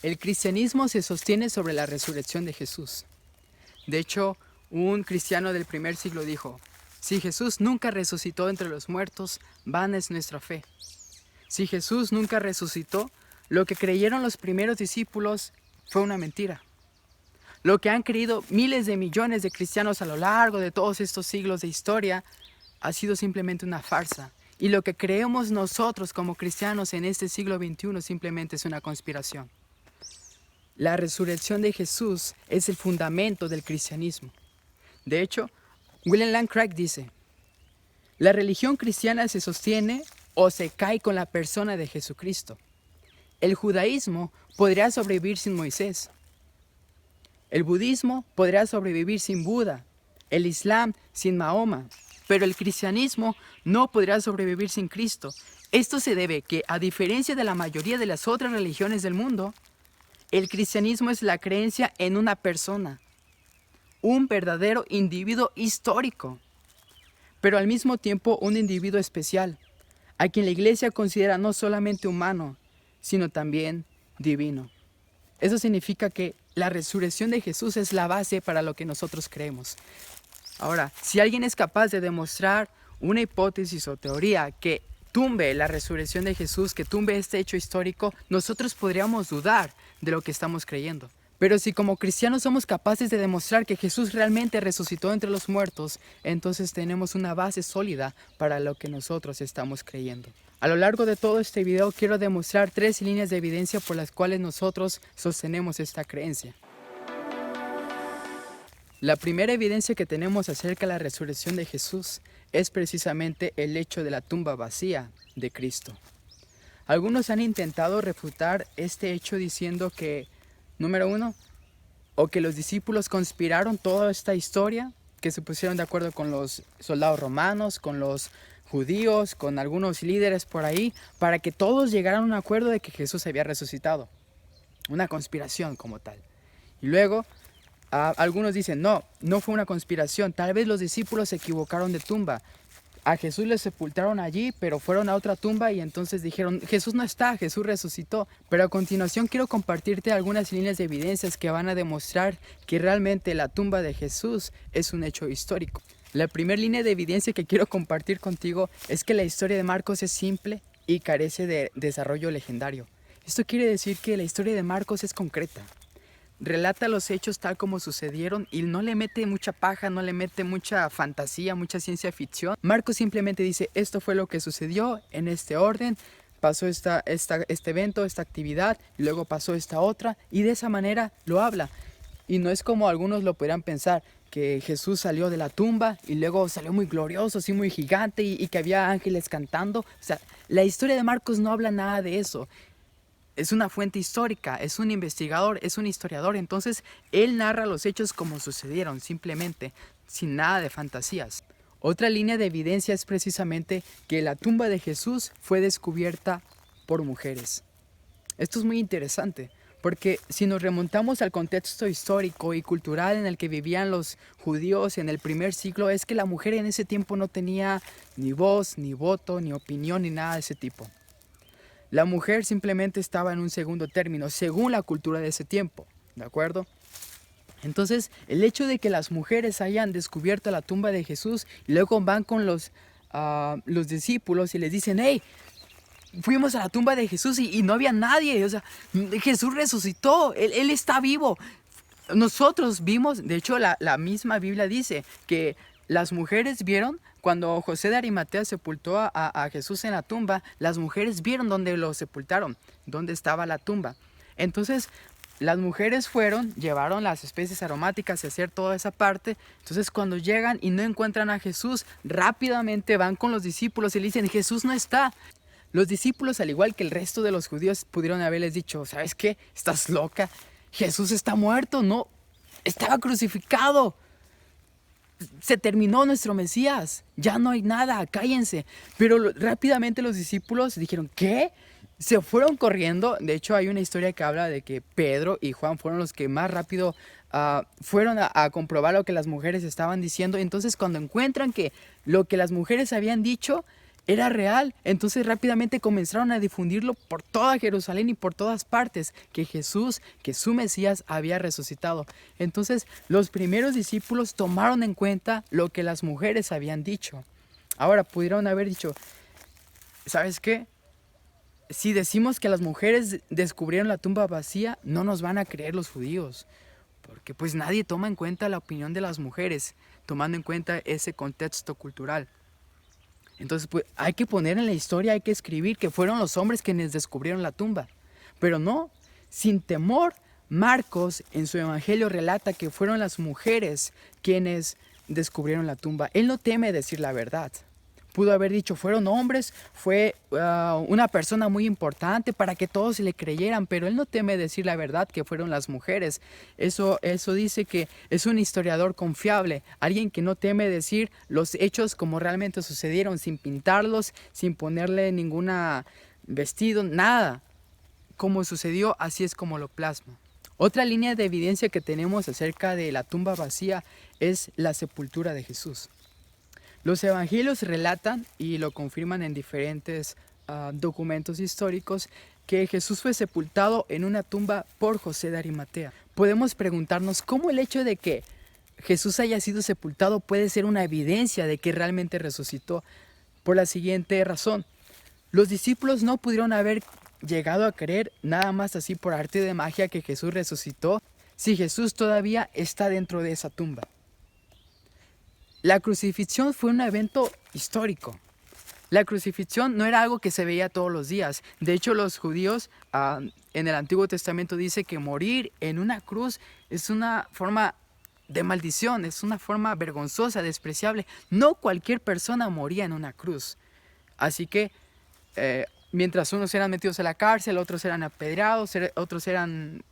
El cristianismo se sostiene sobre la resurrección de Jesús. De hecho, un cristiano del primer siglo dijo: si Jesús nunca resucitó entre los muertos, vana es nuestra fe. Si Jesús nunca resucitó, lo que creyeron los primeros discípulos fue una mentira. Lo que han creído miles de millones de cristianos a lo largo de todos estos siglos de historia ha sido simplemente una farsa. Y lo que creemos nosotros como cristianos en este siglo XXI simplemente es una conspiración. La resurrección de Jesús es el fundamento del cristianismo. De hecho, William Lane Craig dice: la religión cristiana se sostiene o se cae con la persona de Jesucristo. El judaísmo podría sobrevivir sin Moisés. El budismo podría sobrevivir sin Buda. El islam sin Mahoma. Pero el cristianismo no podrá sobrevivir sin Cristo. Esto se debe que, a diferencia de la mayoría de las otras religiones del mundo, el cristianismo es la creencia en una persona, un verdadero individuo histórico, pero al mismo tiempo un individuo especial, a quien la iglesia considera no solamente humano, sino también divino. Eso significa que la resurrección de Jesús es la base para lo que nosotros creemos. Ahora, si alguien es capaz de demostrar una hipótesis o teoría que tumbe la resurrección de Jesús, que tumbe este hecho histórico, nosotros podríamos dudar de lo que estamos creyendo. Pero si como cristianos somos capaces de demostrar que Jesús realmente resucitó entre los muertos, entonces tenemos una base sólida para lo que nosotros estamos creyendo. A lo largo de todo este video quiero demostrar 3 líneas de evidencia por las cuales nosotros sostenemos esta creencia. La primera evidencia que tenemos acerca de la resurrección de Jesús es precisamente el hecho de la tumba vacía de Cristo. Algunos han intentado refutar este hecho diciendo que, número 1, o que los discípulos conspiraron toda esta historia, que se pusieron de acuerdo con los soldados romanos, con los judíos, con algunos líderes por ahí, para que todos llegaran a un acuerdo de que Jesús había resucitado. Una conspiración como tal. Y luego, algunos dicen, no fue una conspiración, tal vez los discípulos se equivocaron de tumba. A Jesús le sepultaron allí, pero fueron a otra tumba y entonces dijeron, Jesús no está, Jesús resucitó. Pero a continuación quiero compartirte algunas líneas de evidencias que van a demostrar que realmente la tumba de Jesús es un hecho histórico. La primera línea de evidencia que quiero compartir contigo es que la historia de Marcos es simple y carece de desarrollo legendario. Esto quiere decir que la historia de Marcos es concreta. Relata los hechos tal como sucedieron y no le mete mucha paja, no le mete mucha fantasía, mucha ciencia ficción. Marcos simplemente dice, esto fue lo que sucedió en este orden, pasó este evento, esta actividad, y luego pasó esta otra, y de esa manera lo habla. Y no es como algunos lo podrían pensar, que Jesús salió de la tumba y luego salió muy glorioso, así muy gigante, y que había ángeles cantando. O sea, la historia de Marcos no habla nada de eso. Es una fuente histórica, es un investigador, es un historiador, entonces él narra los hechos como sucedieron, simplemente, sin nada de fantasías. Otra línea de evidencia es precisamente que la tumba de Jesús fue descubierta por mujeres. Esto es muy interesante, porque si nos remontamos al contexto histórico y cultural en el que vivían los judíos en el primer siglo, es que la mujer en ese tiempo no tenía ni voz, ni voto, ni opinión, ni nada de ese tipo. La mujer simplemente estaba en un segundo término, según la cultura de ese tiempo, ¿de acuerdo? Entonces, el hecho de que las mujeres hayan descubierto la tumba de Jesús y luego van con los discípulos y les dicen, hey, fuimos a la tumba de Jesús y no había nadie, o sea, Jesús resucitó, él está vivo. Nosotros vimos, de hecho la misma Biblia dice que las mujeres vieron, cuando José de Arimatea sepultó a Jesús en la tumba, las mujeres vieron dónde lo sepultaron, dónde estaba la tumba. Entonces, las mujeres fueron, llevaron las especies aromáticas y hacer toda esa parte. Entonces, cuando llegan y no encuentran a Jesús, rápidamente van con los discípulos y le dicen, Jesús no está. Los discípulos, al igual que el resto de los judíos, pudieron haberles dicho, ¿sabes qué? ¿Estás loca? Jesús está muerto, no, estaba crucificado. Se terminó nuestro Mesías, ya no hay nada, cállense. Pero rápidamente los discípulos dijeron, ¿qué? Se fueron corriendo. De hecho, hay una historia que habla de que Pedro y Juan fueron los que más rápido fueron a comprobar lo que las mujeres estaban diciendo. Entonces, cuando encuentran que lo que las mujeres habían dicho era real. Entonces rápidamente comenzaron a difundirlo por toda Jerusalén y por todas partes, que Jesús, que su Mesías había resucitado. Entonces los primeros discípulos tomaron en cuenta lo que las mujeres habían dicho. Ahora pudieron haber dicho, ¿sabes qué? Si decimos que las mujeres descubrieron la tumba vacía, no nos van a creer los judíos, porque pues nadie toma en cuenta la opinión de las mujeres, tomando en cuenta ese contexto cultural. Entonces pues hay que poner en la historia, hay que escribir que fueron los hombres quienes descubrieron la tumba. Pero no, sin temor, Marcos en su evangelio relata que fueron las mujeres quienes descubrieron la tumba. Él no teme decir la verdad. Pudo haber dicho, fueron hombres, fue una persona muy importante para que todos le creyeran, pero él no teme decir la verdad que fueron las mujeres. Eso dice que es un historiador confiable, alguien que no teme decir los hechos como realmente sucedieron, sin pintarlos, sin ponerle ninguna vestido, nada. Como sucedió, así es como lo plasma. Otra línea de evidencia que tenemos acerca de la tumba vacía es la sepultura de Jesús. Los evangelios relatan y lo confirman en diferentes documentos históricos que Jesús fue sepultado en una tumba por José de Arimatea. Podemos preguntarnos cómo el hecho de que Jesús haya sido sepultado puede ser una evidencia de que realmente resucitó. Por la siguiente razón, los discípulos no pudieron haber llegado a creer nada más así por arte de magia que Jesús resucitó si Jesús todavía está dentro de esa tumba. La crucifixión fue un evento histórico. La crucifixión no era algo que se veía todos los días. De hecho, los judíos en el Antiguo Testamento dice que morir en una cruz es una forma de maldición, es una forma vergonzosa, despreciable. No cualquier persona moría en una cruz. Así que mientras unos eran metidos a la cárcel, otros eran apedreados, otros eran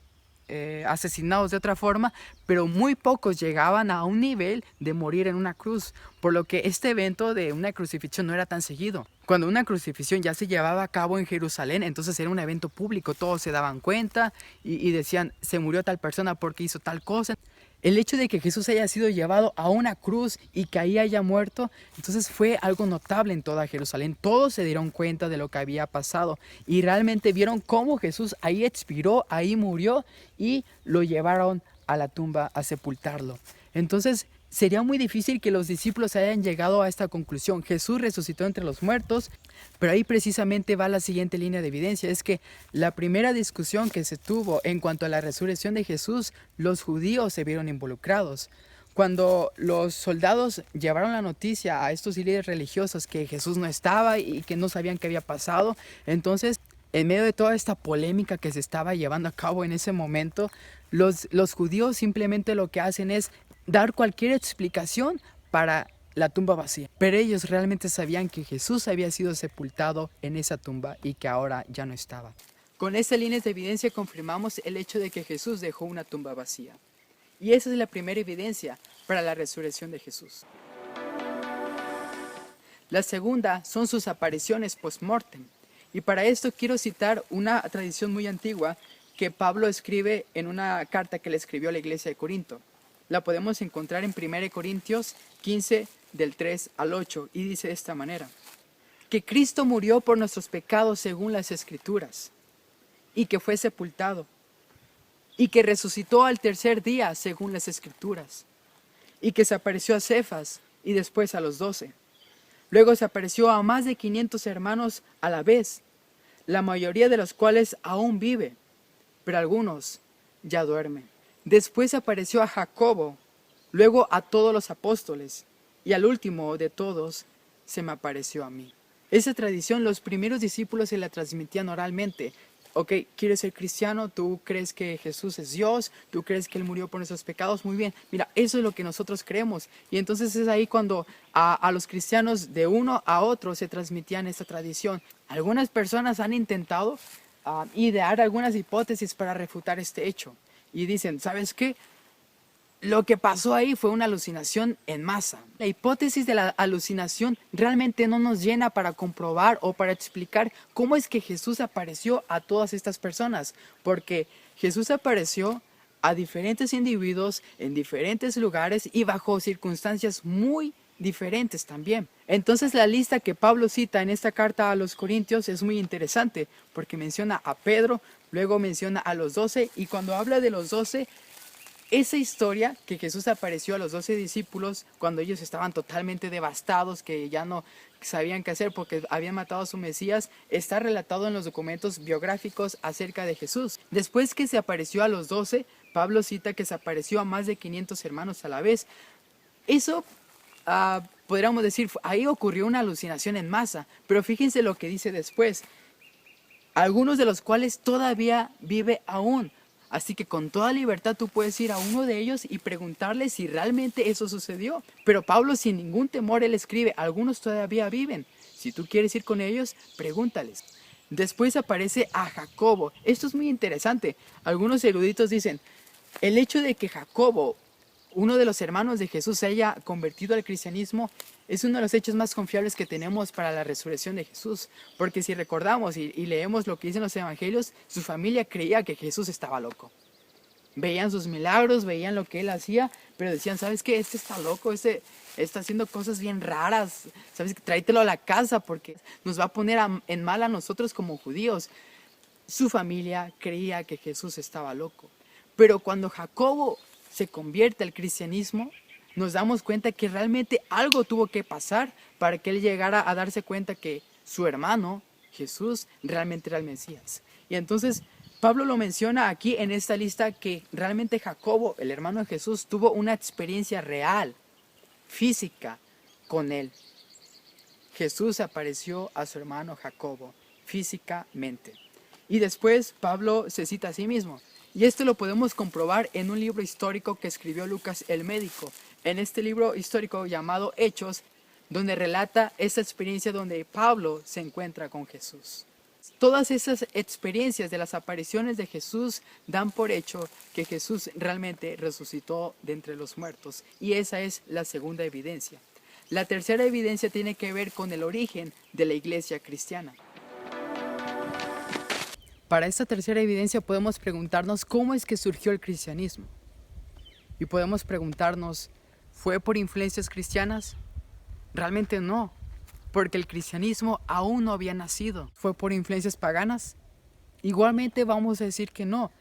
asesinados de otra forma, pero muy pocos llegaban a un nivel de morir en una cruz, por lo que este evento de una crucifixión no era tan seguido. Cuando una crucifixión ya se llevaba a cabo en Jerusalén, entonces era un evento público, todos se daban cuenta y decían, se murió tal persona porque hizo tal cosa. El hecho de que Jesús haya sido llevado a una cruz y que ahí haya muerto, entonces fue algo notable en toda Jerusalén. Todos se dieron cuenta de lo que había pasado y realmente vieron cómo Jesús ahí expiró, ahí murió y lo llevaron a la tumba a sepultarlo. Entonces sería muy difícil que los discípulos hayan llegado a esta conclusión. Jesús resucitó entre los muertos, pero ahí precisamente va la siguiente línea de evidencia. Es que la primera discusión que se tuvo en cuanto a la resurrección de Jesús, los judíos se vieron involucrados. Cuando los soldados llevaron la noticia a estos líderes religiosos que Jesús no estaba y que no sabían qué había pasado, entonces en medio de toda esta polémica que se estaba llevando a cabo en ese momento, los judíos simplemente lo que hacen es dar cualquier explicación para la tumba vacía. Pero ellos realmente sabían que Jesús había sido sepultado en esa tumba y que ahora ya no estaba. Con estas líneas de evidencia confirmamos el hecho de que Jesús dejó una tumba vacía. Y esa es la primera evidencia para la resurrección de Jesús. La segunda son sus apariciones post-mortem. Y para esto quiero citar una tradición muy antigua que Pablo escribe en una carta que le escribió a la iglesia de Corinto. La podemos encontrar en 1 Corintios 15, del 3 al 8, y dice de esta manera: que Cristo murió por nuestros pecados según las Escrituras, y que fue sepultado, y que resucitó al tercer día según las Escrituras, y que se apareció a Cefas y después a los 12. Luego se apareció a más de 500 hermanos a la vez, la mayoría de los cuales aún vive, pero algunos ya duermen. Después apareció a Jacobo, luego a todos los apóstoles, y al último de todos se me apareció a mí. Esa tradición los primeros discípulos se la transmitían oralmente. Ok, ¿quieres ser cristiano? ¿Tú crees que Jesús es Dios? ¿Tú crees que Él murió por nuestros pecados? Muy bien, mira, eso es lo que nosotros creemos. Y entonces es ahí cuando a los cristianos de uno a otro se transmitían esta tradición. Algunas personas han intentado idear algunas hipótesis para refutar este hecho. Y dicen, ¿sabes qué? Lo que pasó ahí fue una alucinación en masa. La hipótesis de la alucinación realmente no nos llena para comprobar o para explicar cómo es que Jesús apareció a todas estas personas. Porque Jesús apareció a diferentes individuos en diferentes lugares y bajo circunstancias muy diferentes también. Entonces la lista que Pablo cita en esta carta a los Corintios es muy interesante porque menciona a Pedro, luego menciona a los 12 y cuando habla de los 12, esa historia que Jesús apareció a los 12 discípulos cuando ellos estaban totalmente devastados, que ya no sabían qué hacer porque habían matado a su Mesías, está relatado en los documentos biográficos acerca de Jesús. Después que se apareció a los 12, Pablo cita que se apareció a más de 500 hermanos a la vez. Eso, podríamos decir, ahí ocurrió una alucinación en masa, pero fíjense lo que dice después, algunos de los cuales todavía vive aún. Así que con toda libertad tú puedes ir a uno de ellos y preguntarle si realmente eso sucedió. Pero Pablo sin ningún temor, él escribe, algunos todavía viven. Si tú quieres ir con ellos, pregúntales. Después aparece a Jacobo. Esto es muy interesante. Algunos eruditos dicen, el hecho de que Jacobo, uno de los hermanos de Jesús, se haya convertido al cristianismo es uno de los hechos más confiables que tenemos para la resurrección de Jesús. Porque si recordamos y leemos lo que dicen los evangelios, su familia creía que Jesús estaba loco. Veían sus milagros, veían lo que él hacía, pero decían, ¿sabes qué? Este está loco, este está haciendo cosas bien raras. ¿Sabes qué? Tráetelo a la casa porque nos va a poner en mal a nosotros como judíos. Su familia creía que Jesús estaba loco. Pero cuando Jacobo se convierte al cristianismo, nos damos cuenta que realmente algo tuvo que pasar para que él llegara a darse cuenta que su hermano, Jesús, realmente era el Mesías. Y entonces Pablo lo menciona aquí en esta lista que realmente Jacobo, el hermano de Jesús, tuvo una experiencia real, física, con él. Jesús apareció a su hermano Jacobo físicamente. Y después Pablo se cita a sí mismo. Y esto lo podemos comprobar en un libro histórico que escribió Lucas el médico. En este libro histórico llamado Hechos, donde relata esa experiencia donde Pablo se encuentra con Jesús. Todas esas experiencias de las apariciones de Jesús dan por hecho que Jesús realmente resucitó de entre los muertos. Y esa es la segunda evidencia. La tercera evidencia tiene que ver con el origen de la iglesia cristiana. Para esta tercera evidencia podemos preguntarnos cómo es que surgió el cristianismo. Y podemos preguntarnos, ¿fue por influencias cristianas? Realmente no, porque el cristianismo aún no había nacido. ¿Fue por influencias paganas? Igualmente vamos a decir que no.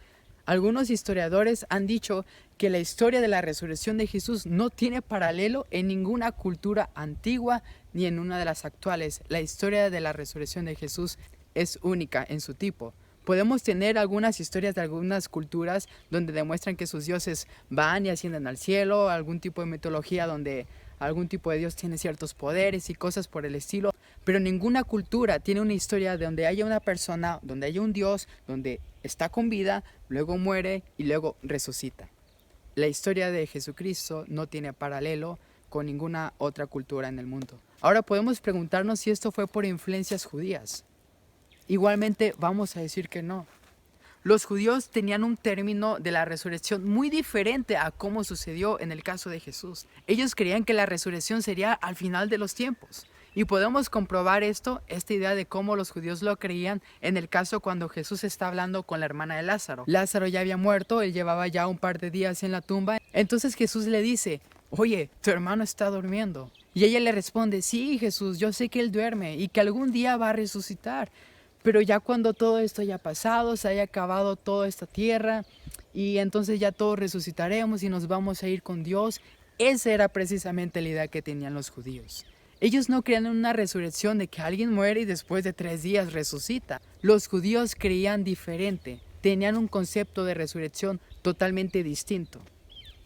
Algunos historiadores han dicho que la historia de la resurrección de Jesús no tiene paralelo en ninguna cultura antigua ni en una de las actuales. La historia de la resurrección de Jesús es única en su tipo. Podemos tener algunas historias de algunas culturas donde demuestran que sus dioses van y ascienden al cielo, algún tipo de mitología donde algún tipo de dios tiene ciertos poderes y cosas por el estilo, pero ninguna cultura tiene una historia donde haya una persona, donde haya un dios, donde está con vida, luego muere y luego resucita. La historia de Jesucristo no tiene paralelo con ninguna otra cultura en el mundo. Ahora podemos preguntarnos si esto fue por influencias judías. Igualmente vamos a decir que no. Los judíos tenían un término de la resurrección muy diferente a cómo sucedió en el caso de Jesús. Ellos creían que la resurrección sería al final de los tiempos. Y podemos comprobar esta idea de cómo los judíos lo creían en el caso cuando Jesús está hablando con la hermana de Lázaro. Lázaro ya había muerto, él llevaba ya un par de días en la tumba. Entonces Jesús le dice, oye, tu hermano está durmiendo. Y ella le responde, sí, Jesús, yo sé que él duerme y que algún día va a resucitar. Pero ya cuando todo esto haya pasado, se haya acabado toda esta tierra y entonces ya todos resucitaremos y nos vamos a ir con Dios. Esa era precisamente la idea que tenían los judíos. Ellos no creían en una resurrección de que alguien muere y después de 3 días resucita. Los judíos creían diferente, tenían un concepto de resurrección totalmente distinto.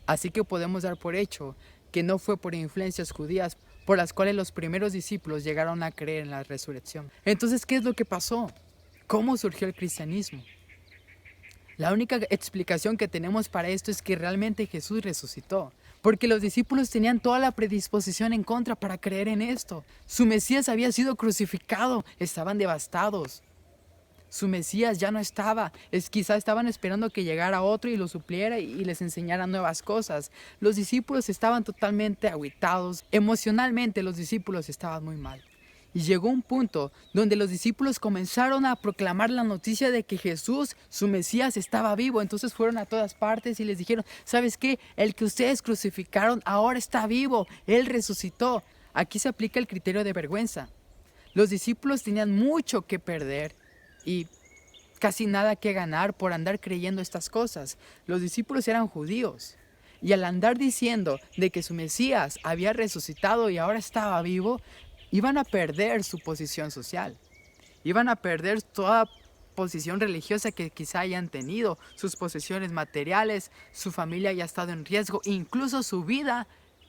Así que podemos dar por hecho que no fue por influencias judías por las cuales los primeros discípulos llegaron a creer en la resurrección. Entonces, ¿qué es lo que pasó? ¿Cómo surgió el cristianismo? La única explicación que tenemos para esto es que realmente Jesús resucitó, porque los discípulos tenían toda la predisposición en contra para creer en esto. Su Mesías había sido crucificado, estaban devastados. Su Mesías ya no estaba, quizá estaban esperando que llegara otro y lo supliera y les enseñara nuevas cosas. Los discípulos estaban totalmente agüitados, emocionalmente los discípulos estaban muy mal. Y llegó un punto donde los discípulos comenzaron a proclamar la noticia de que Jesús, su Mesías, estaba vivo. Entonces fueron a todas partes y les dijeron, ¿sabes qué? El que ustedes crucificaron ahora está vivo. Él resucitó. Aquí se aplica el criterio de vergüenza. Los discípulos tenían mucho que perder y casi nada que ganar por andar creyendo estas cosas. Los discípulos eran judíos. Y al andar diciendo de que su Mesías había resucitado y ahora estaba vivo, iban a perder su posición social. Iban a perder toda posición religiosa que quizá hayan tenido, sus posesiones materiales, su familia ya ha estado en riesgo, incluso su vida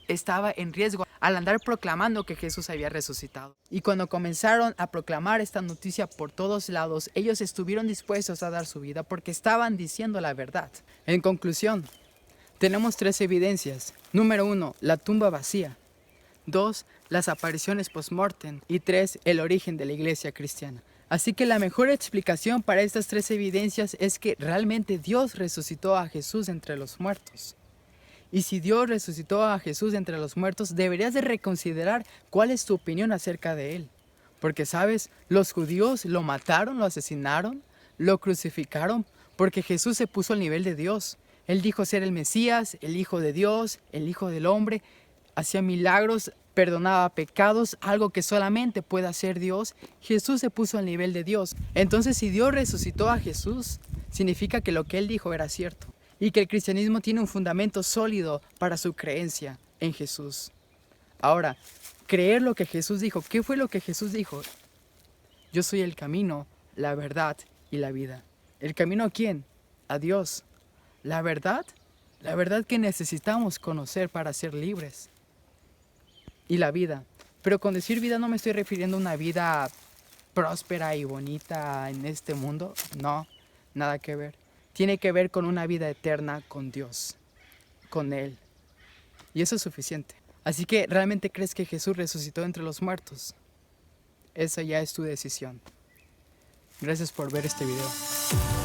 estaba en riesgo al andar proclamando que Jesús había resucitado. Y cuando comenzaron a proclamar esta noticia por todos lados, ellos estuvieron dispuestos a dar su vida porque estaban diciendo la verdad. En conclusión, tenemos 3 evidencias. Número 1, la tumba vacía. 2, las apariciones post-mortem. Y 3, el origen de la iglesia cristiana. Así que la mejor explicación para estas 3 evidencias es que realmente Dios resucitó a Jesús entre los muertos. Y si Dios resucitó a Jesús entre los muertos, deberías de reconsiderar cuál es tu opinión acerca de él. Porque, ¿sabes? Los judíos lo mataron, lo asesinaron, lo crucificaron, porque Jesús se puso al nivel de Dios. Él dijo ser el Mesías, el Hijo de Dios, el Hijo del Hombre. Hacía milagros, perdonaba pecados, algo que solamente puede hacer Dios. Jesús se puso al nivel de Dios. Entonces, si Dios resucitó a Jesús, significa que lo que él dijo era cierto. Y que el cristianismo tiene un fundamento sólido para su creencia en Jesús. Ahora, creer lo que Jesús dijo. ¿Qué fue lo que Jesús dijo? Yo soy el camino, la verdad y la vida. ¿El camino a quién? A Dios. ¿La verdad? La verdad que necesitamos conocer para ser libres. Y la vida. Pero con decir vida no me estoy refiriendo a una vida próspera y bonita en este mundo. No, nada que ver. Tiene que ver con una vida eterna con Dios, con Él. Y eso es suficiente. Así que, ¿realmente crees que Jesús resucitó entre los muertos? Esa ya es tu decisión. Gracias por ver este video.